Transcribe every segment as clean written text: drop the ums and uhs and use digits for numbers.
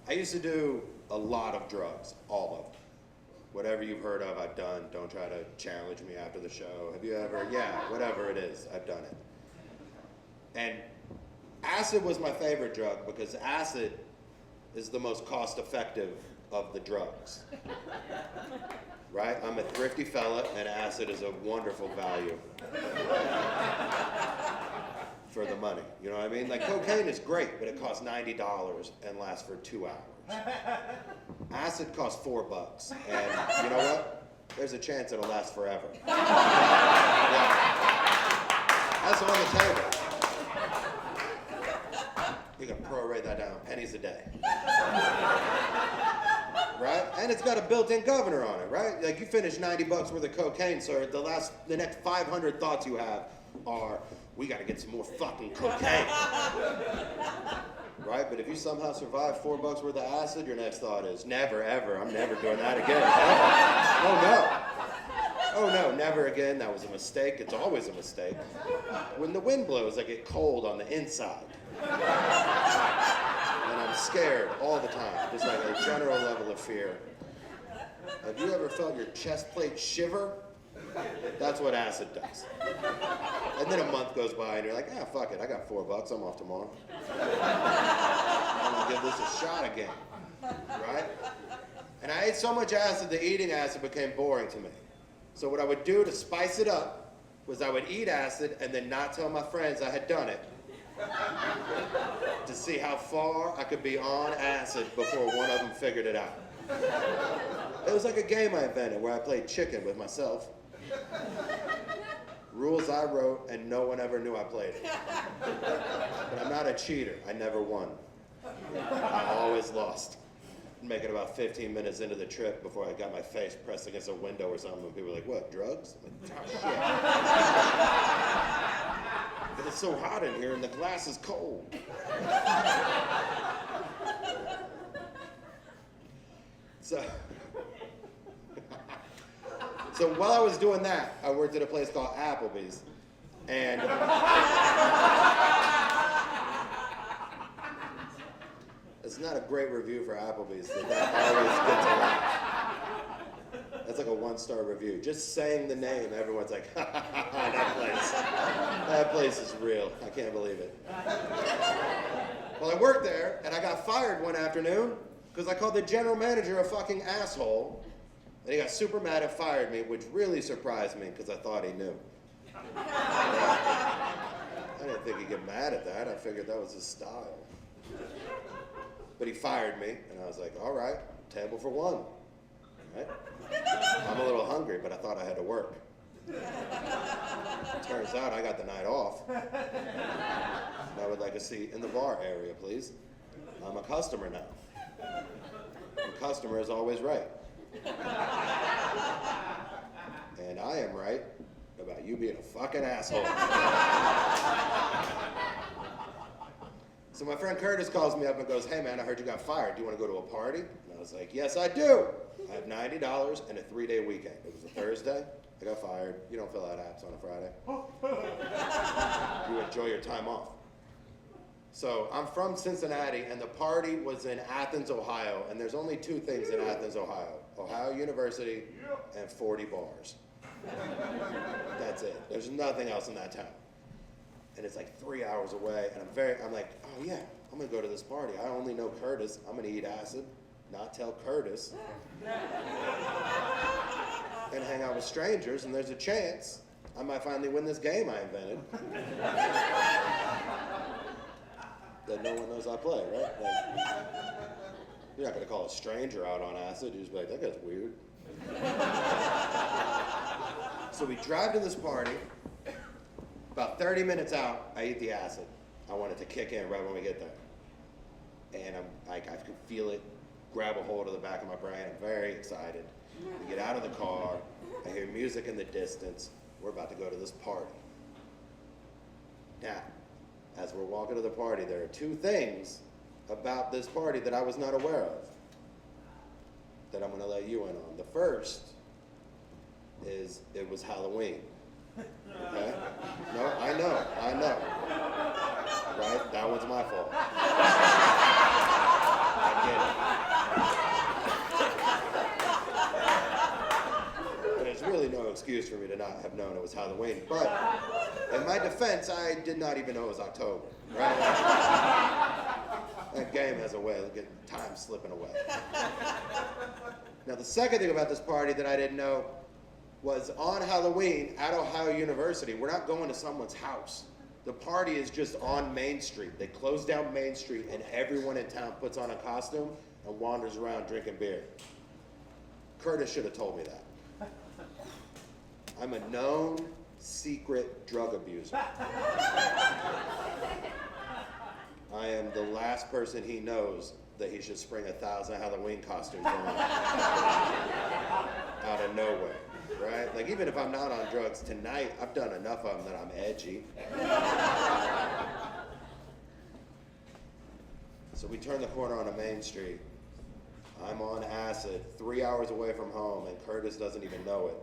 I used to do a lot of drugs, all of them. Whatever you've heard of, I've done. Don't try to challenge me after the show. Have you ever? Yeah, whatever it is, I've done it. And acid was my favorite drug because acid is the most cost-effective of the drugs. Right? I'm a thrifty fella, and acid is a wonderful value for the money. You know what I mean? Like, cocaine is great, but it costs $90 and lasts for 2 hours. Acid costs $4, and you know what? There's a chance it'll last forever. Yeah. That's on the table. You can prorate that down, pennies a day. Right? And it's got a built-in governor on it, right? Like, you finish $90 worth of cocaine, so the next 500 thoughts you have are, we gotta get some more fucking cocaine. Right? But if you somehow survive $4 worth of acid, your next thought is, never, ever, I'm never doing that again. Ever. Oh no, never again, that was a mistake. It's always a mistake. When the wind blows, I get cold on the inside. And I'm scared all the time, just like a general level of fear. Have you ever felt your chest plate shiver? That's what acid does. And then a month goes by and you're like, ah, fuck it, I got $4, I'm off tomorrow. I'm gonna give this a shot again, right? And I ate so much acid that eating acid became boring to me. So what I would do to spice it up was I would eat acid and then not tell my friends I had done it, to see how far I could be on acid before one of them figured it out. It was like a game I invented where I played chicken with myself. Rules I wrote and no one ever knew I played it. But I'm not a cheater. I never won. I always lost. I'd make it about 15 minutes into the trip before I got my face pressed against a window or something, and people were like, what, drugs? I'm like, oh, shit. But it's so hot in here and the glass is cold. So while I was doing that, I worked at a place called Applebee's, and it's not a great review for Applebee's, but that always gets a laugh. That's like a 1-star review. Just saying the name, everyone's like, ha ha ha ha, that place is real. I can't believe it. Well, I worked there, and I got fired one afternoon because I called the general manager a fucking asshole. And he got super mad and fired me, which really surprised me because I thought he knew. I didn't think he'd get mad at that. I figured that was his style. But he fired me, and I was like, all right, table for one. Right? I'm a little hungry, but I thought I had to work. Turns out I got the night off. And I would like a seat in the bar area, please. I'm a customer now. The customer is always right. And I am right about you being a fucking asshole. So my friend Curtis calls me up and goes, hey man, I heard you got fired. Do you want to go to a party? And I was like, yes, I do. I have $90 and a 3-day weekend. It was a Thursday. I got fired. You don't fill out apps on a Friday. You enjoy your time off. So I'm from Cincinnati, and the party was in Athens, Ohio, and there's only 2 things in Athens, Ohio. Ohio University and 40 bars. That's it. There's nothing else in that town. And it's like 3 hours away, and I'm like, oh yeah, I'm gonna go to this party. I only know Curtis. I'm gonna eat acid, not tell Curtis. And hang out with strangers, and there's a chance I might finally win this game I invented. That no one knows I play, right? Like, you're not gonna call a stranger out on acid. You just be like, that guy's weird. So we drive to this party. About 30 minutes out, I eat the acid. I want it to kick in right when we get there. And I can feel it grab a hold of the back of my brain. I'm very excited. We get out of the car. I hear music in the distance. We're about to go to this party. Now, as we're walking to the party, there are 2 things about this party that I was not aware of that I'm gonna let you in on. The first is it was Halloween. Okay? No, I know. Right? That one's my fault. I get it. have known it was Halloween. But in my defense, I did not even know it was October, right? That game has a way of getting time slipping away. Now, the second thing about this party that I didn't know was on Halloween at Ohio University, we're not going to someone's house. The party is just on Main Street. They close down Main Street and everyone in town puts on a costume and wanders around drinking beer. Curtis should have told me that. I'm a known secret drug abuser. I am the last person he knows that he should spring 1,000 Halloween costumes on out of nowhere, right? Like, even if I'm not on drugs tonight, I've done enough of them that I'm edgy. So we turn the corner onto Main Street. I'm on acid, 3 hours away from home, and Curtis doesn't even know it.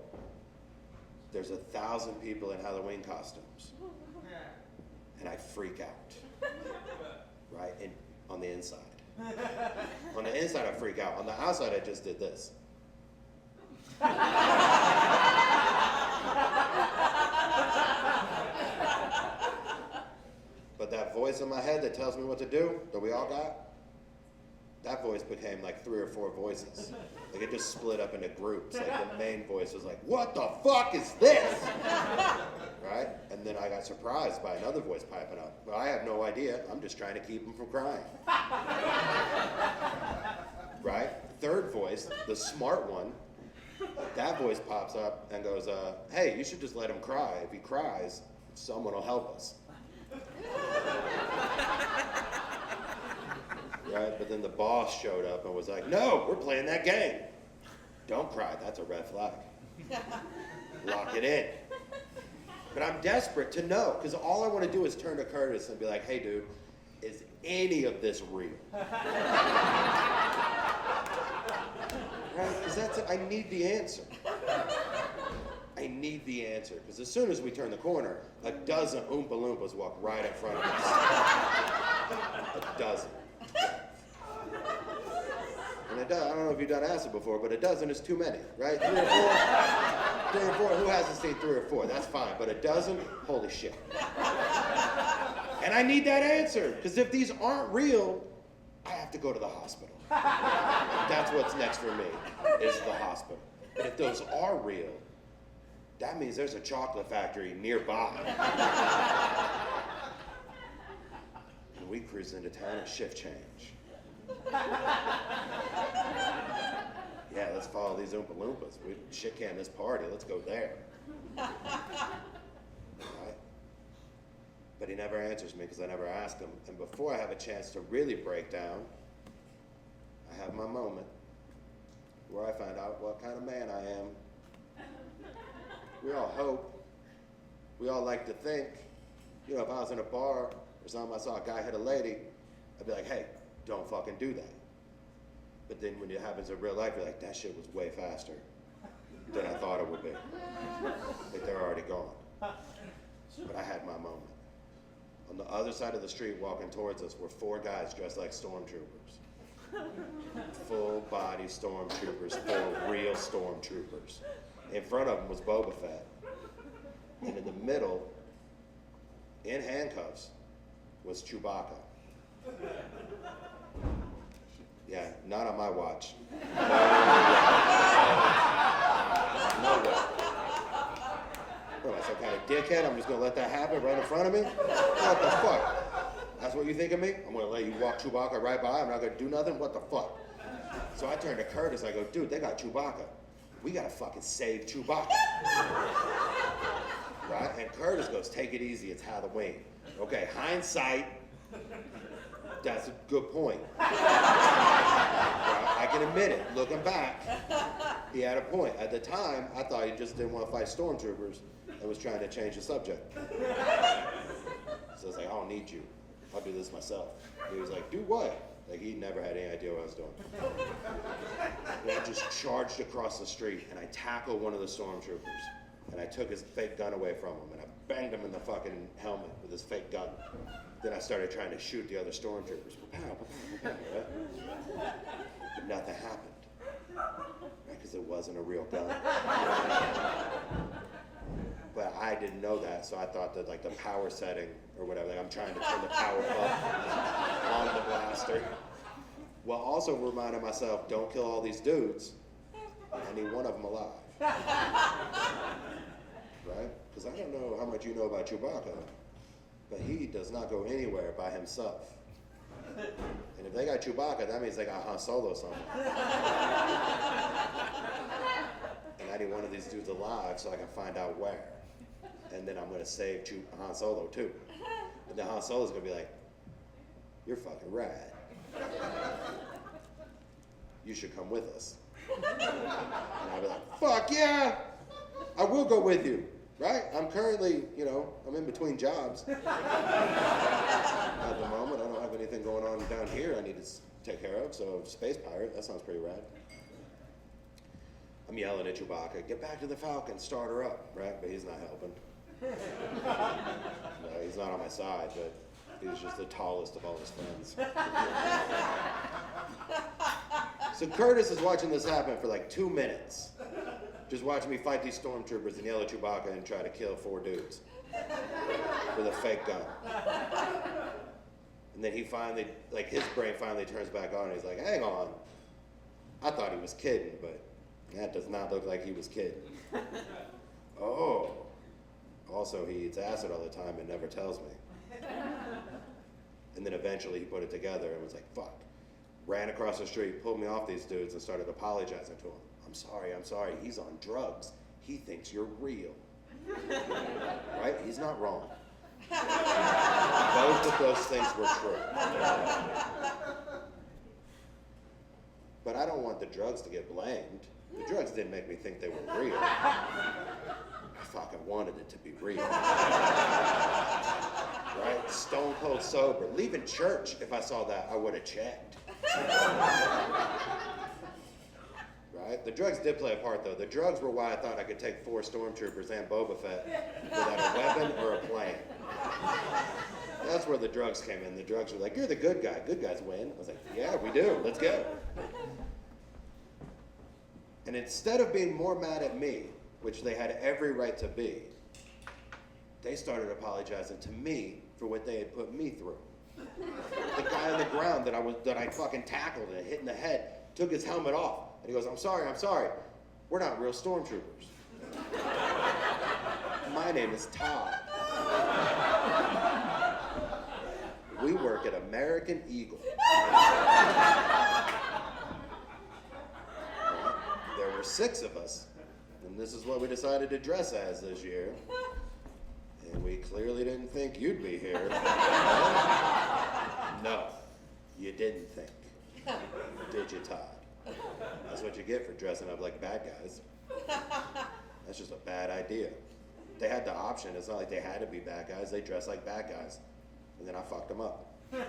There's 1,000 people in Halloween costumes. And I freak out, right, on the inside. On the inside, I freak out. On the outside, I just did this. But that voice in my head that tells me what to do, that we all got, that voice became like 3 or 4 voices. Like, it just split up into groups. Like, the main voice was like, what the fuck is this? Right? And then I got surprised by another voice piping up. But I have no idea. I'm just trying to keep him from crying. Right? Third voice, the smart one, that voice pops up and goes, hey, you should just let him cry. If he cries, someone will help us. Right? But then the boss showed up and was like, no, we're playing that game. Don't cry, that's a red flag. Lock it in. But I'm desperate to know, because all I want to do is turn to Curtis and be like, hey dude, is any of this real? Right? Because I need the answer. I need the answer, because as soon as we turn the corner, a dozen Oompa Loompas walk right in front of us. A dozen. And I don't know if you've done acid before, but a dozen is too many, right? 3 or 4? 3 or 4? Who hasn't seen 3 or 4? That's fine, but a dozen? Holy shit. And I need that answer, because if these aren't real, I have to go to the hospital. That's what's next for me, is the hospital. But if those are real, that means there's a chocolate factory nearby. And we cruise into town at shift change. Yeah, let's follow these Oompa Loompas. We shit can this party. Let's go there. Right? But he never answers me because I never ask him. And before I have a chance to really break down, I have my moment where I find out what kind of man I am. We all hope. We all like to think. You know, if I was in a bar or something, I saw a guy hit a lady, I'd be like, hey, don't fucking do that. But then when it happens in real life, you're like, that shit was way faster than I thought it would be. Like, they're already gone. But I had my moment. On the other side of the street, walking towards us, were 4 guys dressed like stormtroopers. Full body stormtroopers, 4 real stormtroopers. In front of them was Boba Fett. And in the middle, in handcuffs, was Chewbacca. Yeah, not on my watch. No way. What am I, some kind of dickhead? I'm just gonna let that happen right in front of me? What the fuck? That's what you think of me? I'm gonna let you walk Chewbacca right by? I'm not gonna do nothing? What the fuck? So I turned to Curtis, I go, dude, they got Chewbacca. We gotta fucking save Chewbacca. Right? And Curtis goes, take it easy, it's Halloween. Okay, hindsight, that's a good point. Right? I can admit it, looking back, he had a point. At the time, I thought he just didn't want to fight stormtroopers and was trying to change the subject. So I was like, I don't need you. I'll do this myself. He was like, do what? Like, he never had any idea what I was doing. And I just charged across the street, and I tackled one of the stormtroopers, and I took his fake gun away from him, and I banged him in the fucking helmet with his fake gun. Then I started trying to shoot the other stormtroopers. Right? But nothing happened, right? Because it wasn't a real gun. I didn't know that, so I thought that like the power setting or whatever, like I'm trying to turn the power up on the blaster, while also reminding myself, don't kill all these dudes. I need one of them alive. Right? Because I don't know how much you know about Chewbacca, but he does not go anywhere by himself. And if they got Chewbacca, that means they got Han Solo somewhere. And I need one of these dudes alive so I can find out where. And then I'm going to save Han Solo too. And then Han Solo's going to be like, you're fucking rad. You should come with us. And I'll be like, fuck yeah, I will go with you, right? I'm currently, I'm in between jobs. At the moment, I don't have anything going on down here I need to take care of, so Space Pirate, that sounds pretty rad. I'm yelling at Chewbacca, get back to the Falcon, start her up, right? But he's not helping. No, he's not on my side, but he's just the tallest of all his friends. So Curtis is watching this happen for like 2 minutes. Just watching me fight these stormtroopers and yell at Chewbacca and try to kill 4 dudes with a fake gun. And then he finally, like his brain finally turns back on and he's like, hang on. I thought he was kidding, but that does not look like he was kidding. Oh. Also, he eats acid all the time and never tells me. And then eventually he put it together and was like, fuck. Ran across the street, pulled me off these dudes and started apologizing to him. I'm sorry, he's on drugs. He thinks you're real. Right? He's not wrong. Both of those things were true. But I don't want the drugs to get blamed. The drugs didn't make me think they were real. I fucking wanted it to be real. Right? Stone cold sober. Leaving church, if I saw that, I would have checked. Right? The drugs did play a part, though. The drugs were why I thought I could take 4 stormtroopers and Boba Fett without a weapon or a plan. That's where the drugs came in. The drugs were like, you're the good guy. Good guys win. I was like, yeah, we do. Let's go. And instead of being more mad at me, which they had every right to be, they started apologizing to me for what they had put me through. The guy on the ground that I fucking tackled and hit in the head took his helmet off. And he goes, I'm sorry. We're not real stormtroopers. My name is Todd. We work at American Eagle. There were 6 of us, and this is what we decided to dress as this year. And we clearly didn't think you'd be here. No, you didn't think. Did you, Todd? That's what you get for dressing up like bad guys. That's just a bad idea. They had the option. It's not like they had to be bad guys. They dressed like bad guys. And then I fucked them up. And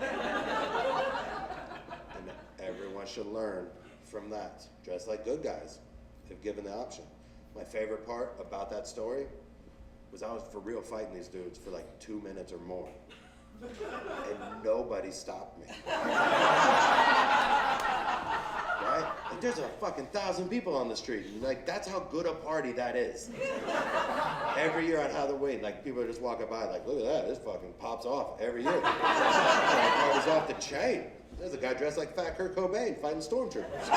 everyone should learn from that. Dress like good guys if given the option. My favorite part about that story was I was for real fighting these dudes for like 2 minutes or more. And nobody stopped me. Right? Like there's a fucking 1,000 people on the street. And like that's how good a party that is. Every year on Halloween, like people are just walking by like, look at that, this fucking pops off every year. Party's off the chain. There's a guy dressed like Fat Kurt Cobain fighting stormtroopers.